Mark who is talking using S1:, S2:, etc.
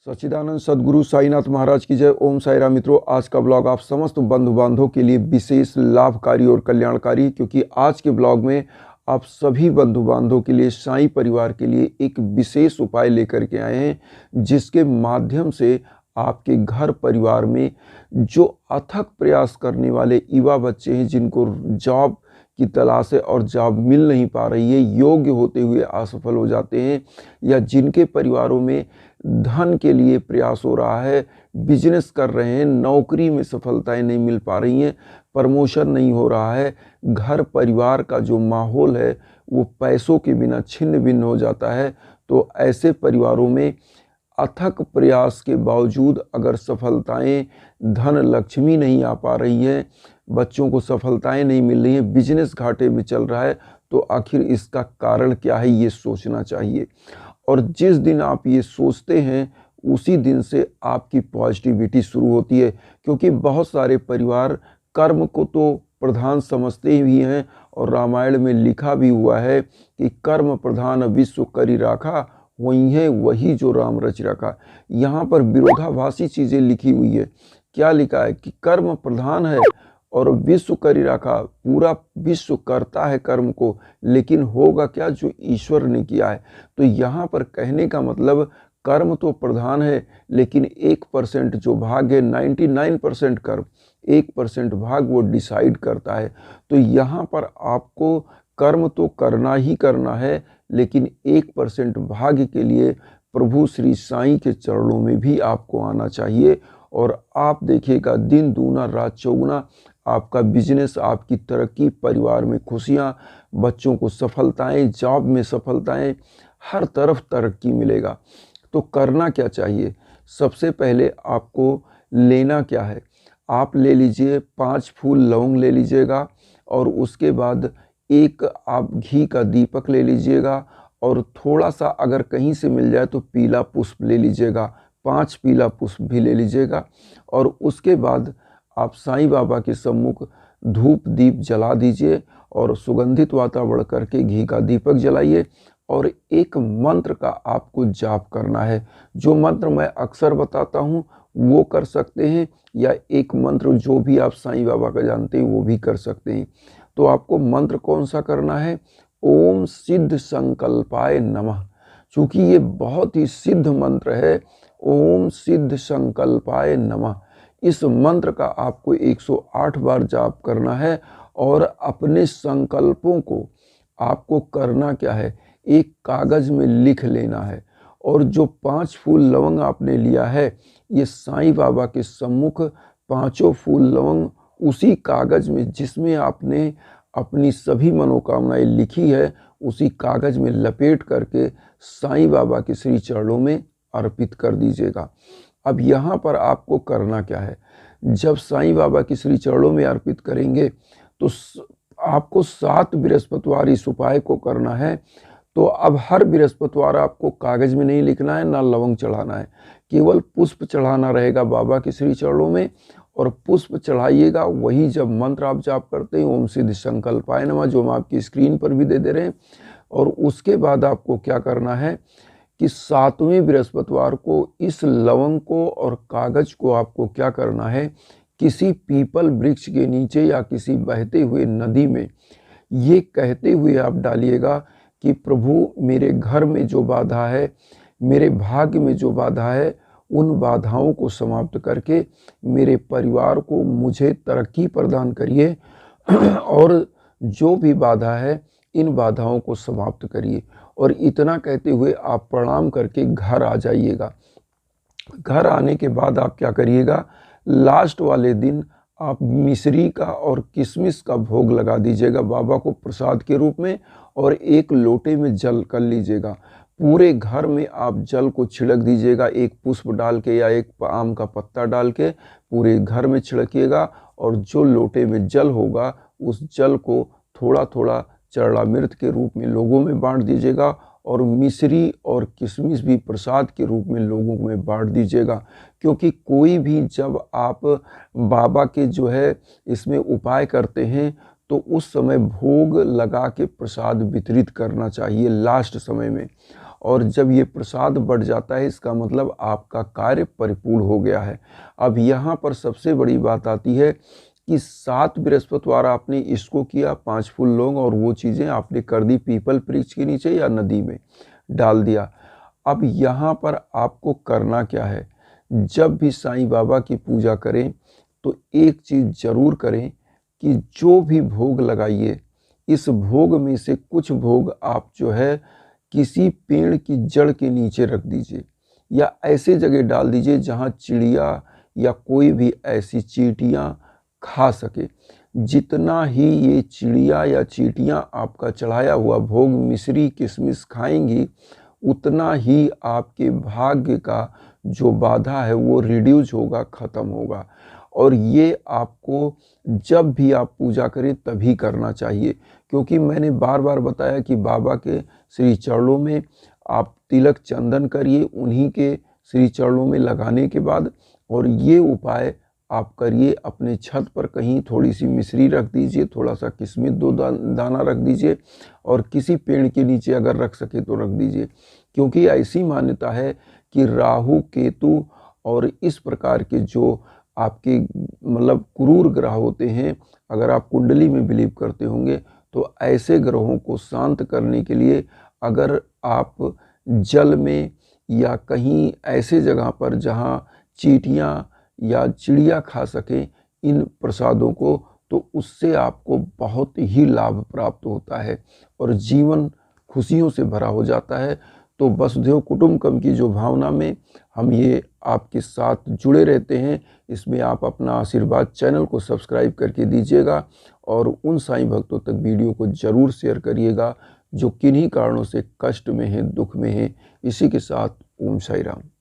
S1: सच्चिदानंद सद्गुरु साईनाथ महाराज की जय। ओम साई राम। मित्रों, आज का ब्लॉग आप समस्त बंधु बांधवों के लिए विशेष लाभकारी और कल्याणकारी, क्योंकि आज के ब्लॉग में आप सभी बंधु बांधवों के लिए, साईं परिवार के लिए एक विशेष उपाय लेकर के आए हैं, जिसके माध्यम से आपके घर परिवार में जो अथक प्रयास करने वाले युवा बच्चे हैं, जिनको जॉब की तलाश है और जॉब मिल नहीं पा रही है, योग्य होते हुए असफल हो जाते हैं, या जिनके परिवारों में धन के लिए प्रयास हो रहा है, बिजनेस कर रहे हैं, नौकरी में सफलताएं नहीं मिल पा रही हैं, प्रमोशन नहीं हो रहा है, घर परिवार का जो माहौल है वो पैसों के बिना छिन्न भिन्न हो जाता है। तो ऐसे परिवारों में अथक प्रयास के बावजूद अगर सफलताएं, धन लक्ष्मी नहीं आ पा रही है, बच्चों को सफलताएं नहीं मिल रही हैं, बिजनेस घाटे में चल रहा है, तो आखिर इसका कारण क्या है, ये सोचना चाहिए। और जिस दिन आप ये सोचते हैं उसी दिन से आपकी पॉजिटिविटी शुरू होती है, क्योंकि बहुत सारे परिवार कर्म को तो प्रधान समझते ही हैं, और रामायण में लिखा भी हुआ है कि कर्म प्रधान विश्व करी राखा, वही है वही जो राम रच रखा। यहाँ पर विरोधाभासी चीज़ें लिखी हुई है। क्या लिखा है कि कर्म प्रधान है और विश्व करी रखा, पूरा विश्व करता है कर्म को, लेकिन होगा क्या, जो ईश्वर ने किया है। तो यहाँ पर कहने का मतलब, कर्म तो प्रधान है, लेकिन 1% जो भाग है, 99% कर्म, 1% भाग वो डिसाइड करता है। तो यहाँ पर आपको कर्म तो करना ही करना है, लेकिन 1% भाग्य के लिए प्रभु श्री साईं के चरणों में भी आपको आना चाहिए। और आप देखिएगा, दिन दूना रात चौगुना आपका बिजनेस, आपकी तरक्की, परिवार में खुशियाँ, बच्चों को सफलताएं, जॉब में सफलताएं, हर तरफ तरक्की मिलेगा। तो करना क्या चाहिए? सबसे पहले आपको लेना क्या है, आप ले लीजिए 5 फूल लौंग ले लीजिएगा, और उसके बाद एक आप घी का दीपक ले लीजिएगा, और थोड़ा सा अगर कहीं से मिल जाए तो पीला पुष्प ले लीजिएगा, 5 पीला पुष्प भी ले लीजिएगा। और उसके बाद आप साईं बाबा के सम्मुख धूप दीप जला दीजिए, और सुगंधित वातावरण करके घी का दीपक जलाइए, और एक मंत्र का आपको जाप करना है। जो मंत्र मैं अक्सर बताता हूँ वो कर सकते हैं, या एक मंत्र जो भी आप साईं बाबा का जानते हैं वो भी कर सकते हैं। तो आपको मंत्र कौन सा करना है? ओम सिद्ध संकल्पाय नमः। चूँकि ये बहुत ही सिद्ध मंत्र है, ओम सिद्ध संकल्पाय नमः। इस मंत्र का आपको 108 बार जाप करना है, और अपने संकल्पों को आपको करना क्या है, एक कागज में लिख लेना है। और जो 5 फूल लवंग आपने लिया है, ये साईं बाबा के सम्मुख 5 फूल लवंग उसी कागज में, जिसमें आपने अपनी सभी मनोकामनाएं लिखी है, उसी कागज में लपेट करके साईं बाबा के श्री चरणों में अर्पित कर दीजिएगा। अब यहाँ पर आपको करना क्या है, जब साईं बाबा की श्री चरणों में अर्पित करेंगे तो आपको 7 बृहस्पतिवार इस उपाय को करना है। तो अब हर बृहस्पतिवार आपको कागज में नहीं लिखना है, ना लवंग चढ़ाना है, केवल पुष्प चढ़ाना रहेगा बाबा के श्री चरणों में। और पुष्प चढ़ाइएगा, वही जब मंत्र आप जाप करते हैं, ओम सिद्ध संकल्पाय नमः, जो हम आपकी स्क्रीन पर भी दे रहे हैं। और उसके बाद आपको क्या करना है कि 7वें बृहस्पतिवार को इस लवंग को और कागज को आपको क्या करना है, किसी पीपल वृक्ष के नीचे या किसी बहते हुए नदी में ये कहते हुए आप डालिएगा कि प्रभु, मेरे घर में जो बाधा है, मेरे भाग्य में जो बाधा है, उन बाधाओं को समाप्त करके मेरे परिवार को, मुझे तरक्की प्रदान करिए, और जो भी बाधा है इन बाधाओं को समाप्त करिए। और इतना कहते हुए आप प्रणाम करके घर आ जाइएगा। घर आने के बाद आप क्या करिएगा, लास्ट वाले दिन आप मिश्री का और किशमिश का भोग लगा दीजिएगा बाबा को प्रसाद के रूप में, और एक लोटे में जल कर लीजिएगा। पूरे घर में आप जल को छिड़क दीजिएगा, एक पुष्प डाल के या एक आम का पत्ता डाल के पूरे घर में छिड़किएगा। और जो लोटे में जल होगा, उस जल को थोड़ा थोड़ा चरणामृत के रूप में लोगों में बांट दीजिएगा, और मिश्री और किशमिश भी प्रसाद के रूप में लोगों में बांट दीजिएगा। क्योंकि कोई भी जब आप बाबा के जो है इसमें उपाय करते हैं, तो उस समय भोग लगा के प्रसाद वितरित करना चाहिए लास्ट समय में। और जब ये प्रसाद बढ़ जाता है इसका मतलब आपका कार्य परिपूर्ण हो गया है। अब यहाँ पर सबसे बड़ी बात आती है कि 7 बृहस्पतिवार आपने इसको किया, 5 फूल लौंग और वो चीज़ें आपने कर दी पीपल वृक्ष के नीचे या नदी में डाल दिया। अब यहाँ पर आपको करना क्या है, जब भी साईं बाबा की पूजा करें तो एक चीज़ ज़रूर करें कि जो भी भोग लगाइए इस भोग में से कुछ भोग आप जो है किसी पेड़ की जड़ के नीचे रख दीजिए या ऐसे जगह डाल दीजिए जहाँ चिड़िया या कोई भी ऐसी चींटियाँ खा सके। जितना ही ये चिड़िया या चींटियाँ आपका चढ़ाया हुआ भोग मिश्री किशमिश खाएंगी उतना ही आपके भाग्य का जो बाधा है वो रिड्यूस होगा, ख़त्म होगा। और ये आपको जब भी आप पूजा करें तभी करना चाहिए, क्योंकि मैंने बार बार बताया कि बाबा के श्री चरणों में आप तिलक चंदन करिए उन्हीं के श्री चरणों में लगाने के बाद, और ये उपाय आप करिए। अपने छत पर कहीं थोड़ी सी मिश्री रख दीजिए, थोड़ा सा किशमिश 2 दाना रख दीजिए और किसी पेड़ के नीचे अगर रख सके तो रख दीजिए, क्योंकि ऐसी मान्यता है कि राहु केतु और इस प्रकार के जो आपके मतलब क्रूर ग्रह होते हैं, अगर आप कुंडली में बिलीव करते होंगे तो ऐसे ग्रहों को शांत करने के लिए अगर आप जल में या कहीं ऐसे जगह पर जहाँ चींटियाँ या चिड़िया खा सकें इन प्रसादों को, तो उससे आपको बहुत ही लाभ प्राप्त होता है और जीवन खुशियों से भरा हो जाता है। तो वसुधैव कुटुंबकम की जो भावना में हम ये आपके साथ जुड़े रहते हैं, इसमें आप अपना आशीर्वाद चैनल को सब्सक्राइब करके दीजिएगा और उन साईं भक्तों तक वीडियो को ज़रूर शेयर करिएगा जो किन्हीं कारणों से कष्ट में हैं, दुख में हैं। इसी के साथ ओम साई राम।